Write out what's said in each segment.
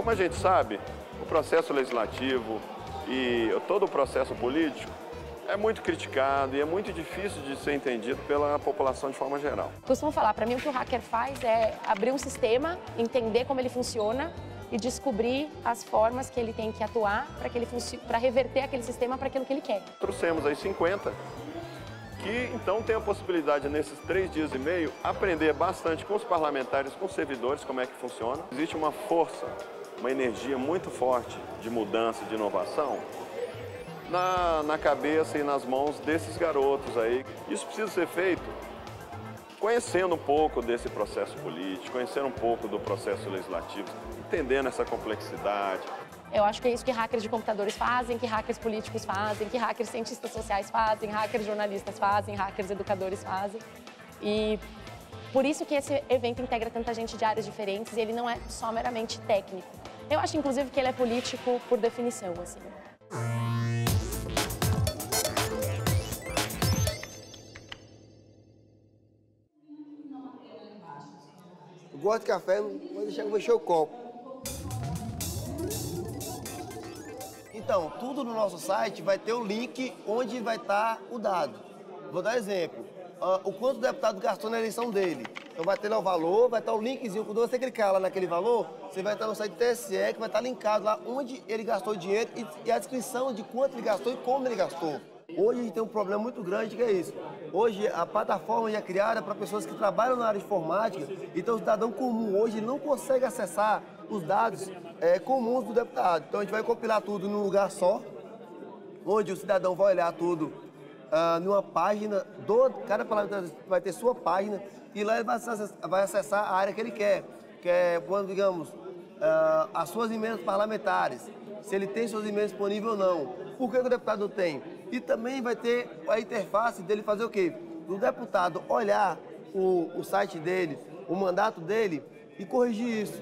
Como a gente sabe, o processo legislativo e todo o processo político é muito criticado e é muito difícil de ser entendido pela população de forma geral. Costumo falar, para mim o que o hacker faz é abrir um sistema, entender como ele funciona e descobrir as formas que ele tem que atuar para reverter aquele sistema para aquilo que ele quer. Trouxemos aí 50 que então tem a possibilidade nesses 3 dias e meio aprender bastante com os parlamentares, com os servidores, como é que funciona. Existe uma força, uma energia muito forte de mudança, de inovação na cabeça e nas mãos desses garotos aí. Isso precisa ser feito conhecendo um pouco desse processo político, conhecendo um pouco do processo legislativo, entendendo essa complexidade. Eu acho que é isso que hackers de computadores fazem, que hackers políticos fazem, que hackers cientistas sociais fazem, hackers jornalistas fazem, hackers educadores fazem. E por isso que esse evento integra tanta gente de áreas diferentes e ele não é só meramente técnico. Eu acho, inclusive, que ele é político por definição, assim. Eu gosto de café, não vou deixar que eu encher o copo. Então, tudo no nosso site vai ter o link onde vai estar o dado. Vou dar exemplo. O quanto o deputado gastou na eleição dele. Então vai ter lá o valor, vai estar o linkzinho. Quando você clicar lá naquele valor, você vai estar no site do TSE, que vai estar linkado lá onde ele gastou o dinheiro e a descrição de quanto ele gastou e como ele gastou. Hoje a gente tem um problema muito grande que é isso. Hoje a plataforma já é criada para pessoas que trabalham na área de informática, então o cidadão comum hoje ele não consegue acessar os dados comuns do deputado. Então a gente vai compilar tudo num lugar só, onde o cidadão vai olhar tudo numa página, cada parlamentar vai ter sua página e lá ele vai acessar a área que ele quer, que é, quando digamos, as suas emendas parlamentares, se ele tem suas emendas disponíveis ou não, por que o deputado não tem? E também vai ter a interface dele fazer o quê? O deputado olhar o site dele, o mandato dele e corrigir isso.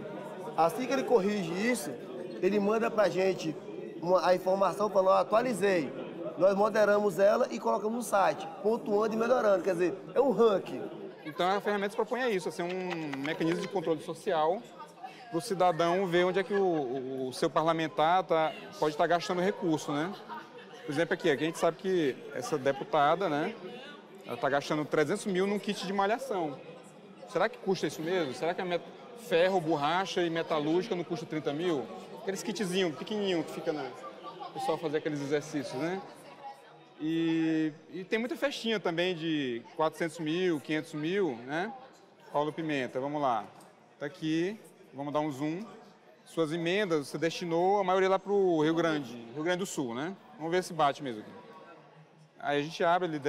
Assim que ele corrige isso, ele manda pra gente a informação para nós, atualizei. Nós moderamos ela e colocamos no site, pontuando e melhorando. Quer dizer, é um ranking. Então a ferramenta se propõe a isso, a ser um mecanismo de controle social para o cidadão ver onde é que o seu parlamentar pode estar gastando recurso, né? Por exemplo, aqui a gente sabe que essa deputada, né, ela está gastando 300 mil num kit de malhação. Será que custa isso mesmo? Será que ferro, borracha e metalúrgica não custa 30 mil? Aqueles kitzinhos pequenininhos que fica o pessoal fazer aqueles exercícios, né? E tem muita festinha também de 400 mil, 500 mil, né? Paulo Pimenta, vamos lá. Tá aqui, vamos dar um zoom. Suas emendas, você destinou a maioria lá para o Rio Grande do Sul, né? Vamos ver se bate mesmo aqui. Aí a gente abre,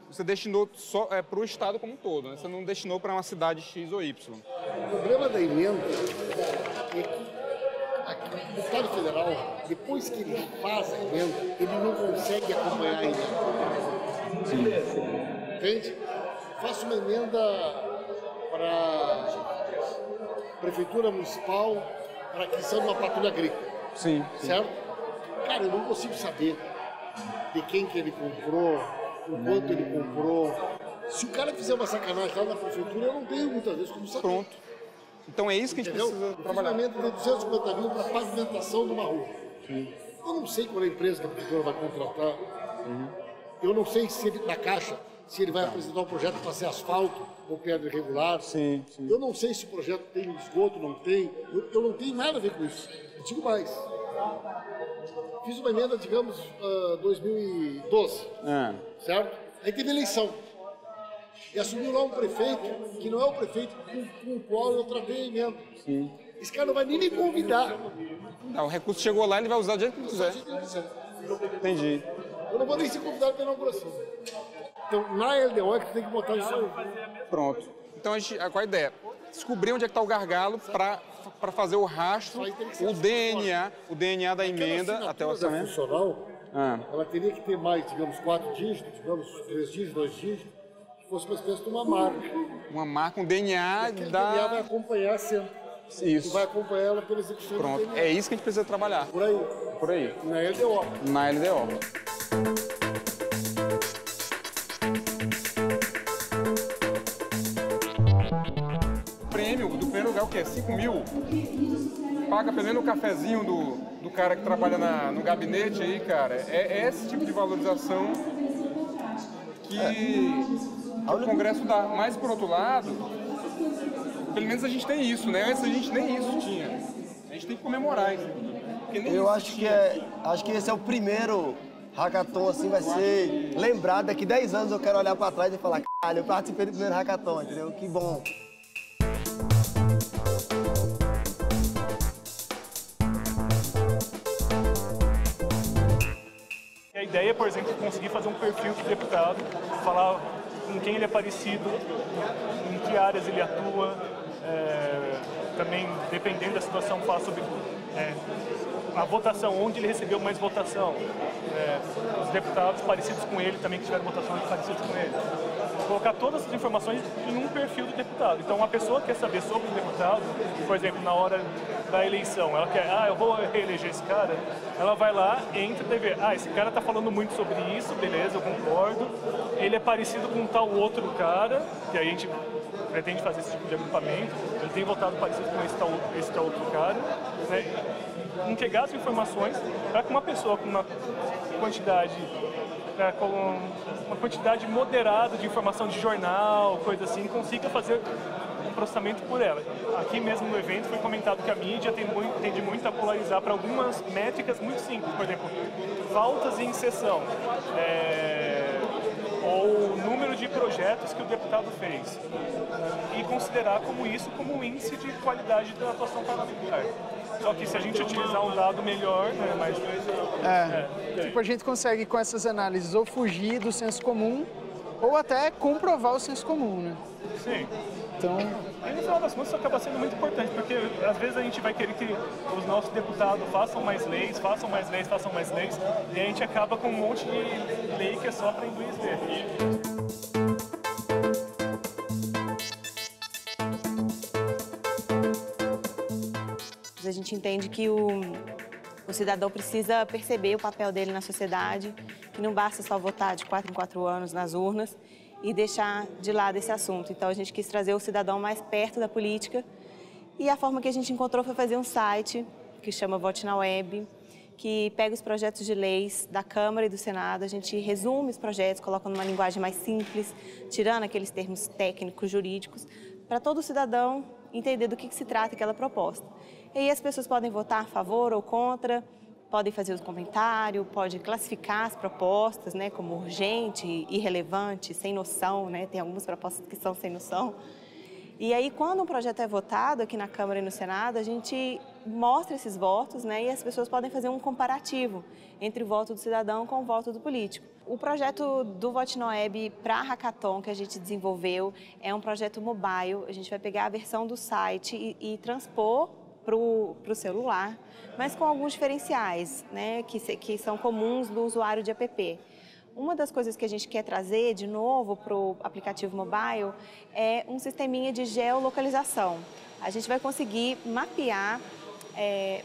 você destinou só para o estado como um todo, né? Você não destinou para uma cidade X ou Y. O problema da emenda é que o deputado federal, depois que ele faz a emenda, ele não consegue acompanhar a emenda. Sim. Entende? Faço uma emenda para Prefeitura Municipal para aquisição de uma patrulha agrícola. Sim. Certo? Cara, eu não consigo saber de quem que ele comprou, o quanto ele comprou. Se o cara fizer uma sacanagem lá na prefeitura, eu não tenho muitas vezes como saber. Pronto. Então é isso que a gente precisa trabalhar. Eu fiz uma emenda de 250 mil para pavimentação de uma rua. Sim. Eu não sei qual é a empresa que a prefeitura vai contratar. Uhum. Eu não sei se ele, na Caixa, se ele vai apresentar um projeto para ser asfalto ou pedra irregular. Sim, sim. Eu não sei se o projeto tem esgoto, não tem. Eu não tenho nada a ver com isso. Eu digo mais. Fiz uma emenda, digamos, 2012, certo? Aí teve eleição. E assumiu lá um prefeito, que não é o prefeito com o qual eu tratei a emenda. Sim. Esse cara não vai nem me convidar. Não, o recurso chegou lá, ele vai usar do jeito que quiser. Entendi. Eu não vou nem ser convidado para a inauguração. Então, na LDO é que tem que botar isso aí. Pronto. Então, qual a ideia? Descobrir onde é que está o gargalo para fazer o rastro, o DNA da emenda até o orçamento. Funcional, ela teria que ter mais, digamos, 4 dígitos, digamos, 3 dígitos, 2 dígitos, que fosse uma espécie de uma marca. Uma marca, um DNA da... DNA vai acompanhar sempre. Isso. E vai acompanhar ela pela execução do DNA. É isso que a gente precisa trabalhar. Por aí. Por aí. Na LDO. Na LDO. O prêmio lugar é o quê? 5 mil? paga pelo menos o cafezinho do cara que trabalha no gabinete aí, cara, é esse tipo de valorização que o Congresso dá. Mas, por outro lado, pelo menos a gente tem isso, né? Antes a gente nem isso tinha. A gente tem que comemorar isso. Eu acho que esse é o primeiro hackathon, assim, vai ser lembrado. Daqui 10 anos eu quero olhar pra trás e falar, caralho, eu participei do primeiro hackathon, entendeu? Que bom. A ideia, por exemplo, é conseguir fazer um perfil de deputado, falar com quem ele é parecido, em que áreas ele atua, também, dependendo da situação, falar sobre a votação, onde ele recebeu mais votação, os deputados parecidos com ele também que tiveram votações parecidas com ele. Colocar todas essas informações em um perfil do deputado. Então, uma pessoa quer saber sobre o deputado, por exemplo, na hora da eleição, ela quer, eu vou reeleger esse cara, ela vai lá, entra e vê, esse cara está falando muito sobre isso, beleza, eu concordo, ele é parecido com tal outro cara, que aí a gente pretende fazer esse tipo de agrupamento, ele tem votado parecido com esse tal outro cara, né? Entregar as informações para que uma pessoa com uma quantidade moderada de informação de jornal, coisa assim, consiga fazer um processamento por ela. Aqui mesmo no evento foi comentado que a mídia tende muito a polarizar para algumas métricas muito simples, por exemplo, faltas em sessão, ou número de projetos que o deputado fez, e considerar isso como um índice de qualidade da atuação parlamentar. Só que se a gente utilizar um dado melhor, né, mais... Tipo, a gente consegue com essas análises ou fugir do senso comum, ou até comprovar o senso comum, né? Sim. Então... E no final das contas isso acaba sendo muito importante, porque às vezes a gente vai querer que os nossos deputados façam mais leis, e a gente acaba com um monte de lei que é só para inglês ver. A gente entende que o cidadão precisa perceber o papel dele na sociedade, que não basta só votar de 4 em 4 anos nas urnas e deixar de lado esse assunto. Então a gente quis trazer o cidadão mais perto da política e a forma que a gente encontrou foi fazer um site que chama Vote na Web, que pega os projetos de leis da Câmara e do Senado, a gente resume os projetos, coloca numa linguagem mais simples, tirando aqueles termos técnicos, jurídicos, para todo cidadão entender do que se trata aquela proposta. E aí as pessoas podem votar a favor ou contra, podem fazer os comentários, pode classificar as propostas, né, como urgente, irrelevante, sem noção, né, tem algumas propostas que são sem noção. E aí, quando um projeto é votado aqui na Câmara e no Senado, a gente mostra esses votos, né, e as pessoas podem fazer um comparativo entre o voto do cidadão com o voto do político. O projeto do Vote na Web para a Hackathon que a gente desenvolveu é um projeto mobile. A gente vai pegar a versão do site e transpor para o celular, mas com alguns diferenciais, né, que são comuns do usuário de app. Uma das coisas que a gente quer trazer de novo para o aplicativo mobile é um sisteminha de geolocalização. A gente vai conseguir mapear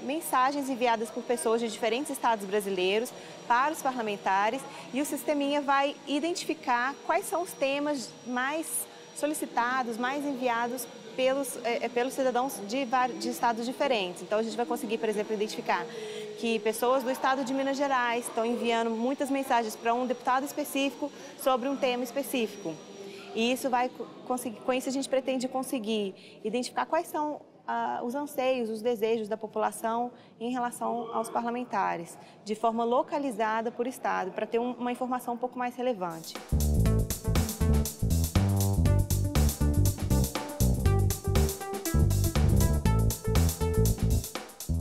mensagens enviadas por pessoas de diferentes estados brasileiros para os parlamentares e o sisteminha vai identificar quais são os temas mais solicitados, mais enviados pelos cidadãos de estados diferentes. Então, a gente vai conseguir, por exemplo, identificar que pessoas do estado de Minas Gerais estão enviando muitas mensagens para um deputado específico sobre um tema específico. E isso vai conseguir, com isso a gente pretende conseguir identificar quais são os anseios, os desejos da população em relação aos parlamentares, de forma localizada por estado, para ter uma informação um pouco mais relevante.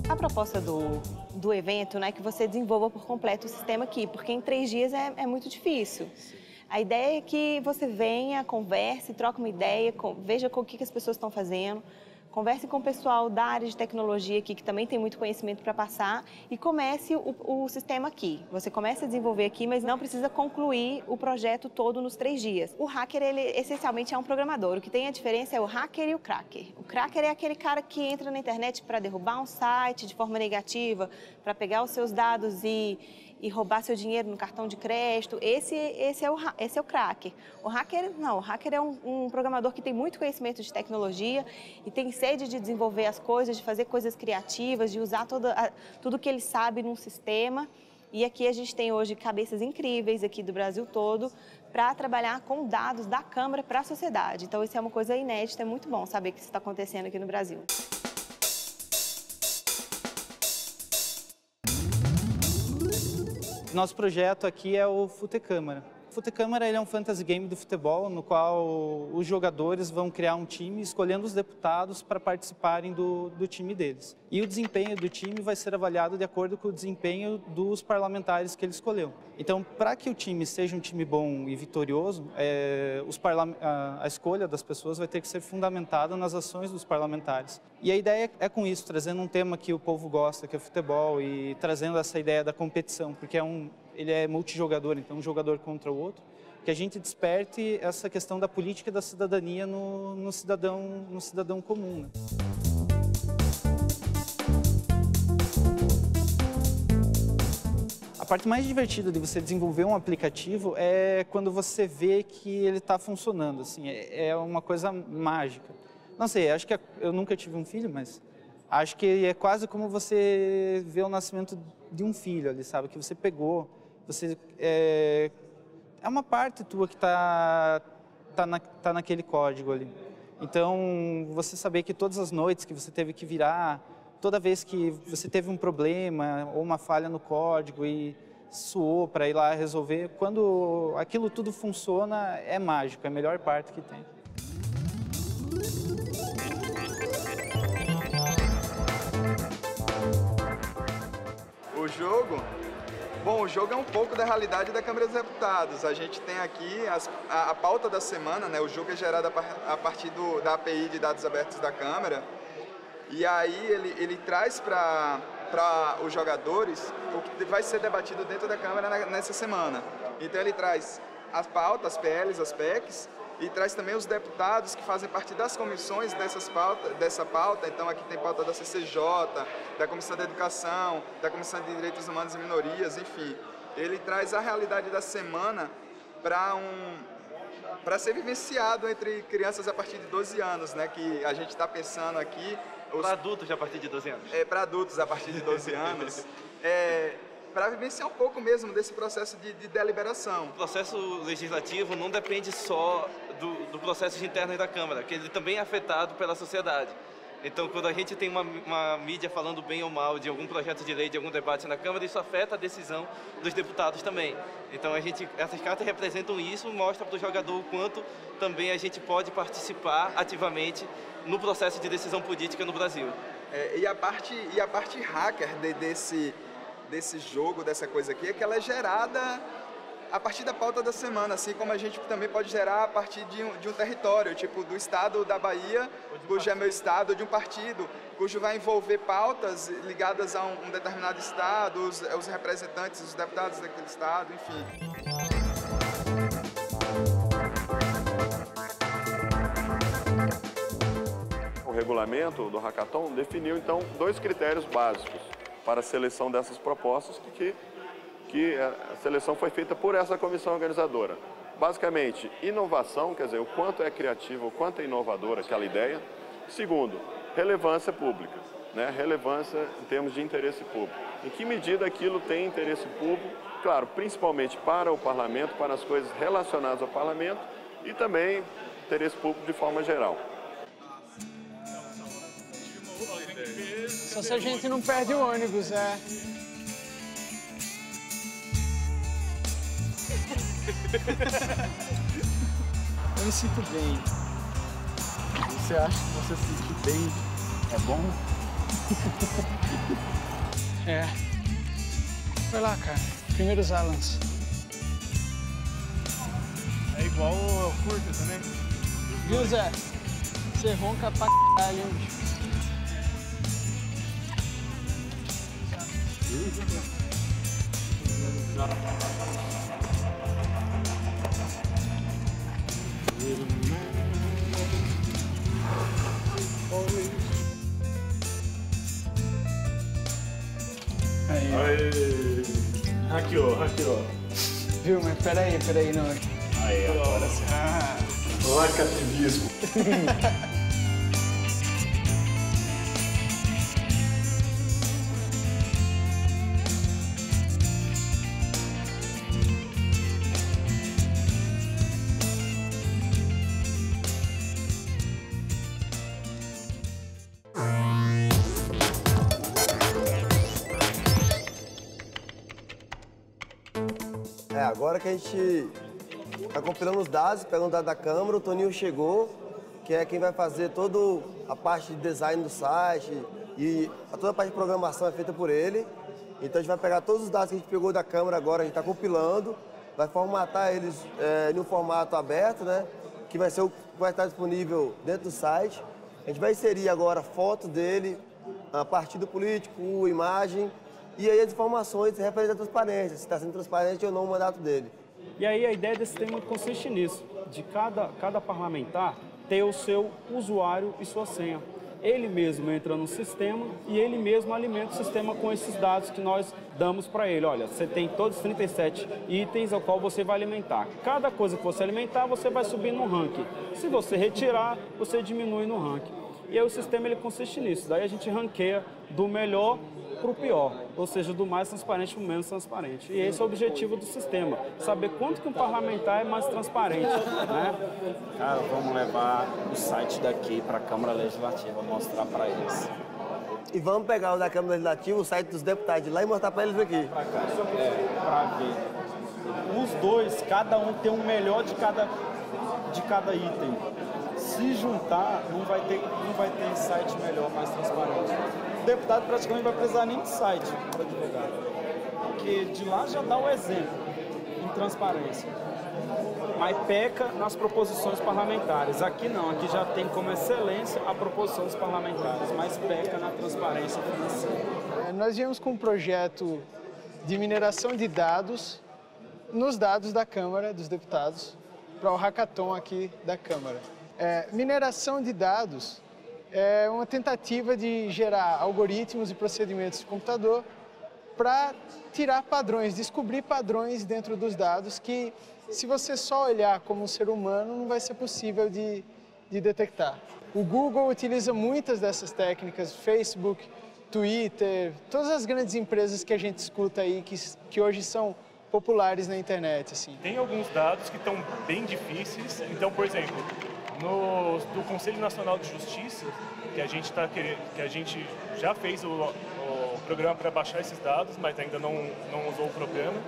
A proposta do evento, né, é que você desenvolva por completo o sistema aqui, porque em 3 dias é muito difícil. A ideia é que você venha, converse, troque uma ideia, veja o que as pessoas estão fazendo, converse com o pessoal da área de tecnologia aqui, que também tem muito conhecimento para passar, e comece o sistema aqui. Você começa a desenvolver aqui, mas não precisa concluir o projeto todo nos 3 dias. O hacker, ele essencialmente é um programador. O que tem a diferença é o hacker e o cracker. O cracker é aquele cara que entra na internet para derrubar um site de forma negativa, para pegar os seus dados e roubar seu dinheiro no cartão de crédito. Esse é o cracker. O hacker, não. O hacker é um programador que tem muito conhecimento de tecnologia e tem sede de desenvolver as coisas, de fazer coisas criativas, de usar tudo que ele sabe num sistema. E aqui a gente tem hoje cabeças incríveis aqui do Brasil todo para trabalhar com dados da Câmara para a sociedade. Então, isso é uma coisa inédita, é muito bom saber que isso está acontecendo aqui no Brasil. Nosso projeto aqui é o Futecâmara. O Futecâmara ele é um fantasy game do futebol, no qual os jogadores vão criar um time escolhendo os deputados para participarem do time deles. E o desempenho do time vai ser avaliado de acordo com o desempenho dos parlamentares que ele escolheu. Então, para que o time seja um time bom e vitorioso, a escolha das pessoas vai ter que ser fundamentada nas ações dos parlamentares. E a ideia é com isso, trazendo um tema que o povo gosta, que é o futebol, e trazendo essa ideia da competição, porque ele é multijogador, então um jogador contra o outro, que a gente desperte essa questão da política e da cidadania no cidadão comum. Né? A parte mais divertida de você desenvolver um aplicativo é quando você vê que ele está funcionando, assim, é uma coisa mágica. Não sei, acho que eu nunca tive um filho, mas acho que é quase como você ver o nascimento de um filho ali, sabe? Que você pegou, é uma parte tua que tá naquele código ali. Então, você saber que todas as noites que você teve que virar, toda vez que você teve um problema ou uma falha no código e suou para ir lá resolver, quando aquilo tudo funciona, é mágico, é a melhor parte que tem. O jogo? Bom, o jogo é um pouco da realidade da Câmara dos Deputados. A gente tem aqui a pauta da semana, né? O jogo é gerado a partir da API de dados abertos da Câmara. E aí ele traz para os jogadores o que vai ser debatido dentro da Câmara nessa semana. Então ele traz as pautas, as PLs, as PECs, e traz também os deputados que fazem parte das comissões dessa pauta. Então aqui tem pauta da CCJ, da Comissão da Educação, da Comissão de Direitos Humanos e Minorias, enfim. Ele traz a realidade da semana para ser vivenciado entre crianças a partir de 12 anos, né? Que a gente está pensando aqui... Para adultos a partir de 12 anos. Para adultos a partir de 12 anos. Para vivenciar um pouco mesmo desse processo de deliberação. O processo legislativo não depende só do processo interno da Câmara, que ele também é afetado pela sociedade. Então, quando a gente tem uma mídia falando bem ou mal de algum projeto de lei, de algum debate na Câmara, isso afeta a decisão dos deputados também. Então, essas cartas representam isso, mostra para o jogador o quanto também a gente pode participar ativamente no processo de decisão política no Brasil. E a parte hacker desse jogo, dessa coisa aqui, é que ela é gerada a partir da pauta da semana, assim como a gente também pode gerar a partir de um território, tipo do estado da Bahia, cujo é meu estado, ou de um partido, cujo vai envolver pautas ligadas a um determinado estado, os representantes, os deputados daquele estado, enfim. O regulamento do Hackathon definiu, então, 2 critérios básicos para a seleção dessas propostas, que a seleção foi feita por essa comissão organizadora. Basicamente, inovação, quer dizer, o quanto é criativa, o quanto é inovadora aquela ideia. Segundo, relevância pública, né? Relevância em termos de interesse público. Em que medida aquilo tem interesse público, claro, principalmente para o parlamento, para as coisas relacionadas ao parlamento e também interesse público de forma geral. Só se a gente não perde o ônibus, Eu me sinto bem. Você acha que você se sente bem? É bom? Vai lá, cara. Primeiros Alans. É igual eu curto também. Viu, Zé? Você ronca pra caralho, hein, bicho? Aí. Hackeou. Viu, mas peraí, não. Aí, agora sim. Lacativismo. Agora que a gente está compilando os dados, pegando dados da Câmara, o Toninho chegou, que é quem vai fazer toda a parte de design do site e toda a parte de programação é feita por ele. Então a gente vai pegar todos os dados que a gente pegou da Câmara agora, a gente está compilando, vai formatar eles em um formato aberto, né? Que vai estar disponível dentro do site. A gente vai inserir agora foto dele, partido político, imagem, e aí as informações referentes à transparência, se está sendo transparente ou não o mandato dele. E aí a ideia desse sistema consiste nisso, de cada parlamentar ter o seu usuário e sua senha. Ele mesmo entra no sistema e ele mesmo alimenta o sistema com esses dados que nós damos para ele. Olha, você tem todos os 37 itens ao qual você vai alimentar. Cada coisa que você alimentar, você vai subir no ranking. Se você retirar, você diminui no ranking. E aí o sistema ele consiste nisso. Daí a gente ranqueia do melhor para o pior, ou seja, do mais transparente para o menos transparente. E esse é o objetivo do sistema, saber quanto que um parlamentar é mais transparente, né? Cara, vamos levar o site daqui para a Câmara Legislativa, mostrar para eles. E vamos pegar o da Câmara Legislativa, o site dos deputados de lá e mostrar para eles aqui. Para ver. Os dois, cada um tem um melhor de cada item. Se juntar, não vai ter site melhor, mais transparente. O deputado praticamente vai precisar nem de site para divulgar, porque de lá já dá o exemplo em transparência. Mas peca nas proposições parlamentares. Aqui não, aqui já tem como excelência a proposição dos parlamentares, mas peca na transparência financeira. Nós viemos com um projeto de mineração de dados nos dados da Câmara dos Deputados para o hackathon aqui da Câmara. Mineração de dados é uma tentativa de gerar algoritmos e procedimentos de computador para tirar padrões, descobrir padrões dentro dos dados que, se você só olhar como um ser humano, não vai ser possível de detectar. O Google utiliza muitas dessas técnicas, Facebook, Twitter, todas as grandes empresas que a gente escuta aí, que hoje são populares na internet. Assim. Tem alguns dados que estão bem difíceis. Então, por exemplo, do Conselho Nacional de Justiça, que a gente já fez o programa para baixar esses dados, mas ainda não usou o programa,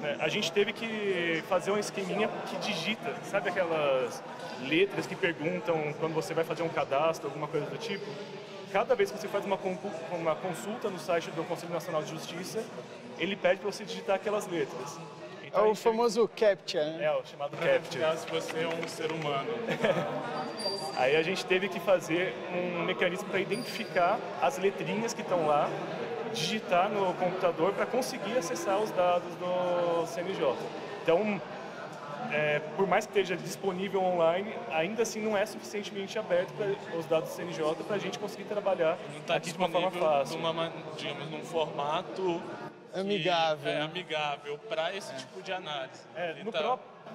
né? A gente teve que fazer um esqueminha que digita, sabe aquelas letras que perguntam quando você vai fazer um cadastro, alguma coisa do tipo? Cada vez que você faz uma consulta no site do Conselho Nacional de Justiça, ele pede para você digitar aquelas letras. Então, é o famoso CAPTCHA, né? É, o chamado CAPTCHA. Se você é um ser humano. Aí a gente teve que fazer um mecanismo para identificar as letrinhas que estão lá, digitar no computador para conseguir acessar os dados do CNJ. Então, por mais que esteja disponível online, ainda assim não é suficientemente aberto para os dados do CNJ para a gente conseguir trabalhar aqui de uma forma fácil. Digamos, num formato amigável. Amigável para esse tipo de análise.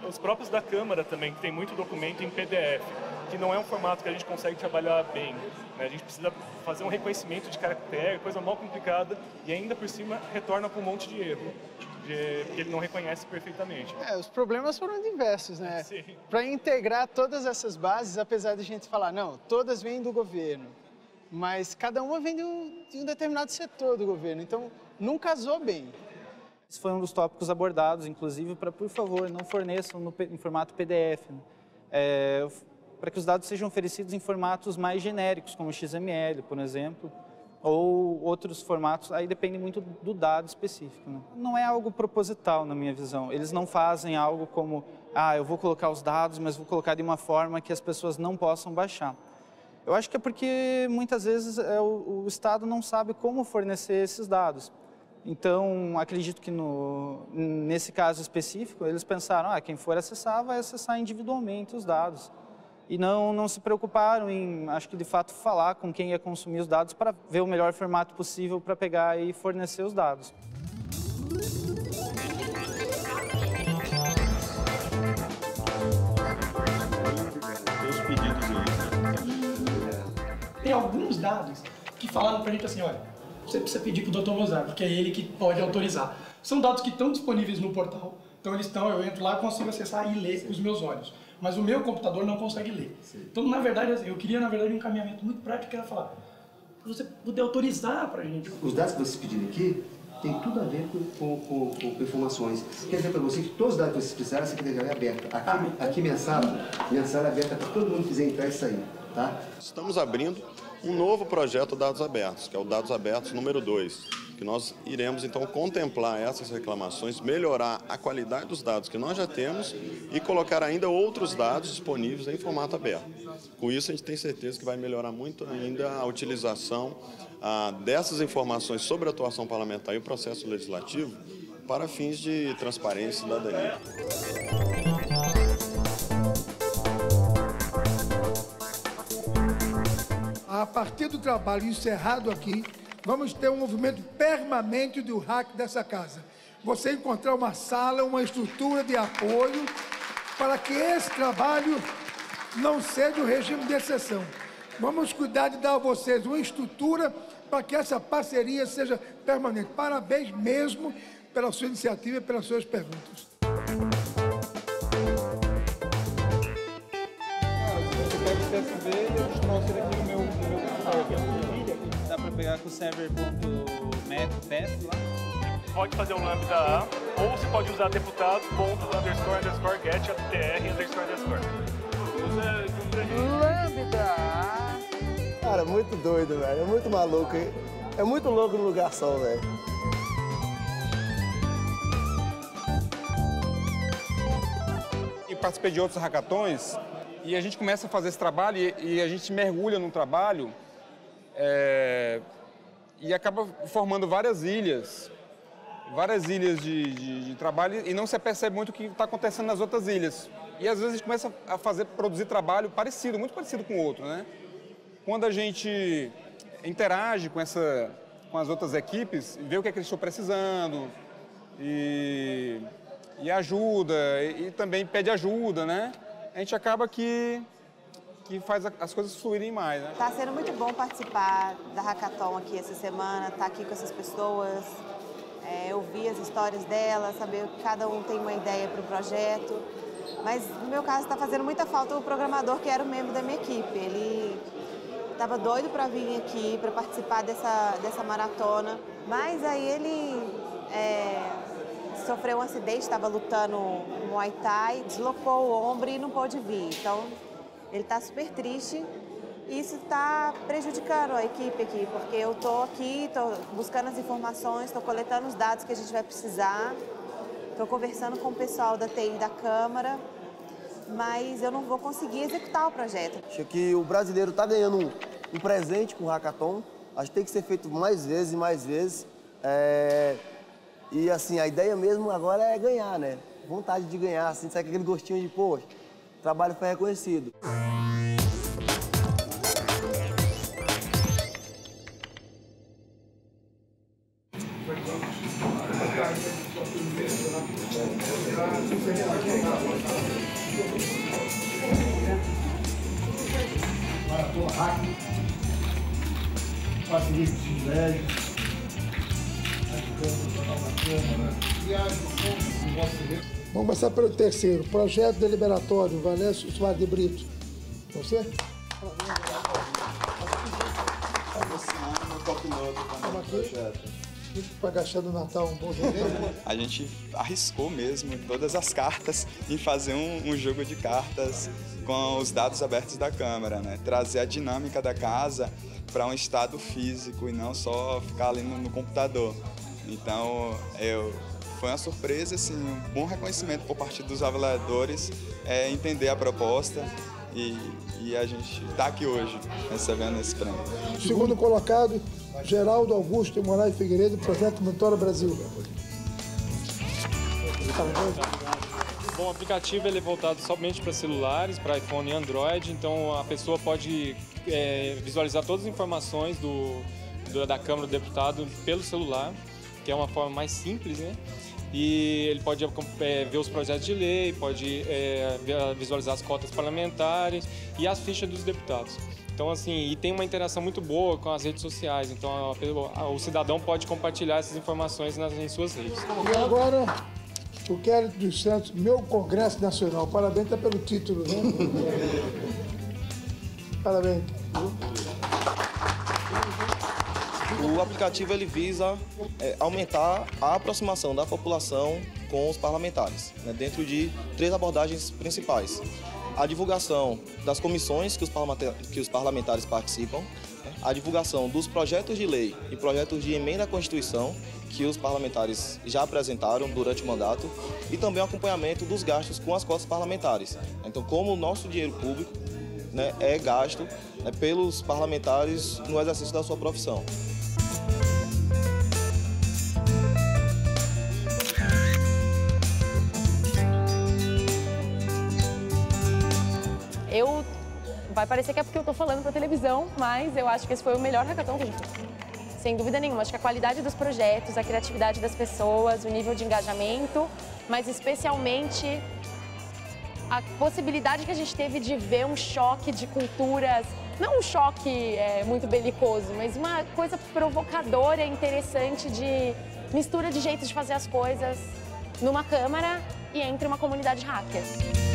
Os próprios da Câmara também, que tem muito documento em PDF, que não é um formato que a gente consegue trabalhar bem, né? A gente precisa fazer um reconhecimento de caractere, coisa mal complicada, e ainda por cima retorna com um monte de erro, porque ele não reconhece perfeitamente. Os problemas foram diversos, né? Para integrar todas essas bases, apesar de a gente falar, não, todas vêm do governo, mas cada uma vem de um determinado setor do governo, então não casou bem. Esse foi um dos tópicos abordados, inclusive, para, por favor, não forneçam em formato PDF, né? Para que os dados sejam oferecidos em formatos mais genéricos, como XML, por exemplo, ou outros formatos, aí depende muito do dado específico, né? Não é algo proposital, na minha visão. Eles não fazem algo como, eu vou colocar os dados, mas vou colocar de uma forma que as pessoas não possam baixar. Eu acho que é porque, muitas vezes, o Estado não sabe como fornecer esses dados. Então, acredito que nesse caso específico, eles pensaram, quem for acessar, vai acessar individualmente os dados. E não se preocuparam em, acho que de fato, falar com quem ia consumir os dados para ver o melhor formato possível para pegar e fornecer os dados. Tem alguns dados que falaram para a gente assim, olha, você precisa pedir para o Dr. Mozart, porque é ele que pode autorizar. São dados que estão disponíveis no portal, então eu entro lá e consigo acessar e ler com os meus olhos. Mas o meu computador não consegue ler. Então, na verdade, eu queria, um encaminhamento muito prático, que era falar, para você poder autorizar para a gente. Os dados que vocês pediram aqui, tem tudo a ver com informações. Quer dizer para você que todos os dados que vocês precisarem, a secretaria é aberta. Aqui mensagem é aberta para todo mundo que quiser entrar e sair, tá? Estamos abrindo um novo projeto Dados Abertos, que é o Dados Abertos número 2, que nós iremos então contemplar essas reclamações, melhorar a qualidade dos dados que nós já temos e colocar ainda outros dados disponíveis em formato aberto. Com isso a gente tem certeza que vai melhorar muito ainda a utilização dessas informações sobre a atuação parlamentar e o processo legislativo para fins de transparência e cidadania. A partir do trabalho encerrado aqui, vamos ter um movimento permanente do hack dessa casa. Você encontrar uma sala, uma estrutura de apoio para que esse trabalho não seja o regime de exceção. Vamos cuidar de dar a vocês uma estrutura para que essa parceria seja permanente. Parabéns mesmo pela sua iniciativa e pelas suas perguntas. Você pega o CSV e eu trouxe ele aqui no meu server. Dá para pegar com o server.met lá. Pode fazer o lambda A, ou você pode usar deputado.__get tr__. Lambda A. Cara, muito doido, velho. É muito maluco, hein? É muito louco no lugar só, velho. E participei de outros hackathons e a gente começa a fazer esse trabalho e a gente mergulha no trabalho e acaba formando várias ilhas de trabalho e não se percebe muito o que está acontecendo nas outras ilhas. E às vezes a gente começa a produzir trabalho parecido, muito parecido com o outro, né? Quando a gente interage com as outras equipes, vê o que é que eles estão precisando e ajuda, e também pede ajuda, né? A gente acaba que faz as coisas fluírem mais, né? Tá sendo muito bom participar da Hackathon aqui essa semana, estar aqui com essas pessoas, ouvir as histórias delas, saber que cada um tem uma ideia para o projeto. Mas no meu caso está fazendo muita falta o programador que era um membro da minha equipe. Ele estava doido para vir aqui, para participar dessa maratona, mas aí ele sofreu um acidente, estava lutando no Muay Thai, deslocou o ombro e não pôde vir. Então, ele está super triste e isso está prejudicando a equipe aqui, porque eu estou aqui, estou buscando as informações, estou coletando os dados que a gente vai precisar, estou conversando com o pessoal da TI da Câmara, mas eu não vou conseguir executar o projeto. Acho que o brasileiro está ganhando um presente com o Hackathon, acho que tem que ser feito mais vezes e mais vezes. E assim, a ideia mesmo agora é ganhar, né? Vontade de ganhar, assim, sabe aquele gostinho de, poxa, o trabalho foi reconhecido. Maratona Hack, facilita os velhos. Vamos começar pelo terceiro. Projeto deliberatório, Valécio Soares de Brito. Você? Para gastar no Natal um bom jogo. A gente arriscou mesmo todas as cartas em fazer um jogo de cartas com os dados abertos da Câmara, né? Trazer a dinâmica da casa para um estado físico e não só ficar ali no computador. Então, foi uma surpresa, assim, um bom reconhecimento por parte dos avaliadores, entender a proposta e a gente está aqui hoje recebendo esse prêmio. Segundo colocado, Geraldo Augusto Moraes Figueiredo, Projeto Mentora Brasil. Bom, o aplicativo ele é voltado somente para celulares, para iPhone e Android, então a pessoa pode visualizar todas as informações da Câmara do Deputado pelo celular, que é uma forma mais simples, né? E ele pode ver os projetos de lei, pode visualizar as cotas parlamentares e as fichas dos deputados. Então, assim, e tem uma interação muito boa com as redes sociais, então o cidadão pode compartilhar essas informações em suas redes. E agora, o Kelly dos Santos, meu Congresso Nacional. Parabéns até pelo título, né? Parabéns. O aplicativo ele visa aumentar a aproximação da população com os parlamentares, né, dentro de 3 abordagens principais. A divulgação das comissões que os parlamentares participam, né, a divulgação dos projetos de lei e projetos de emenda à Constituição que os parlamentares já apresentaram durante o mandato e também o acompanhamento dos gastos com as cotas parlamentares. Então, como o nosso dinheiro público, né, é gasto, né, pelos parlamentares no exercício da sua profissão. Vai parecer que é porque eu estou falando para televisão, mas eu acho que esse foi o melhor hackathon que a gente fez. Sem dúvida nenhuma. Acho que a qualidade dos projetos, a criatividade das pessoas, o nível de engajamento, mas especialmente a possibilidade que a gente teve de ver um choque de culturas, não um choque muito belicoso, mas uma coisa provocadora e interessante de mistura de jeitos de fazer as coisas numa câmara e entre uma comunidade hacker.